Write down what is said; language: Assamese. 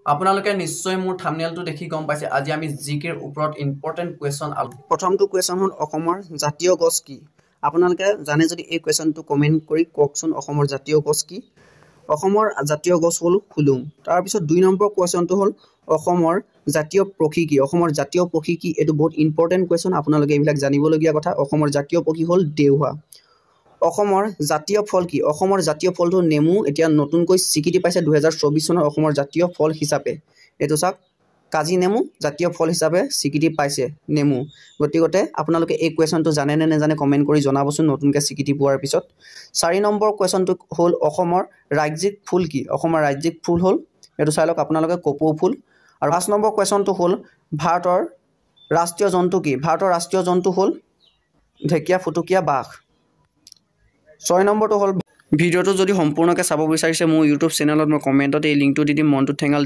আপোনালোকে নিশ্চয় মোৰ থাম্বনেইলটো দেখি গম পাইছে আজি আমি জিকেৰ ওপৰত ইম্পৰ্টেন্ট কোৱেশ্চন প্ৰথমটো কোৱেশ্চন হ'ল অসমৰ জাতীয় গছ কি আপোনালোকে জানে যদি এই কোৱেশ্চনটো কমেন্ট কৰি কওকচোন অসমৰ জাতীয় গছ কি অসমৰ জাতীয় গছ হ'ল খুলুং তাৰ পিছত 2 নম্বৰ কোৱেশ্চনটো হ'ল অসমৰ জাতীয় পক্ষী কি অসমৰ জাতীয় পক্ষী কি এটো বহুত ইম্পৰ্টেন্ট কোৱেশ্চন আপোনালোকে এইবিলাক জানিবলগীয়া কথা অসমৰ জাতীয় পক্ষী হ'ল দেউহা অসমৰ জাতীয় ফল কি অসমৰ জাতীয় ফলটো নেমু এতিয়া নতুনকৈ স্বীকৃতি পাইছে 2024 চনৰ অসমৰ জাতীয় ফল হিচাপে এটো চাক কাজি নেমু জাতীয় ফল হিচাপে স্বীকৃতি পাইছে নেমু গতিকতে আপোনালোকে এই কোৱেশ্চনটো জানে নে নেজানে কমেন্ট কৰি জনাবচোন নতুনকৈ স্বীকৃতি পোৱাৰ পিছত 4 নম্বৰ কোৱেশ্চনটো হ'ল অসমৰ ৰাজ্যিক ফুল কি অসমৰ ৰাজ্যিক ফুল হ'ল এটো চাই লওক আপোনালোকে কপৌ ফুল আৰু 5 নম্বৰ কোৱেশ্চনটো হ'ল ভাৰতৰ ৰাষ্ট্ৰীয় জন্তু কি ভাৰতৰ ৰাষ্ট্ৰীয় জন্তু হ'ল ঢেকিয়া ফুটুকিয়া বাঘ 6 নম্বৰটো হ'ল ভিডিওটো যদি সম্পূৰ্ণকৈ চাব বিচাৰিছে মোৰ ইউটিউব চেনেলত মই কমেন্টত এই লিংকটো দি দিম মনটো ঠেঙাল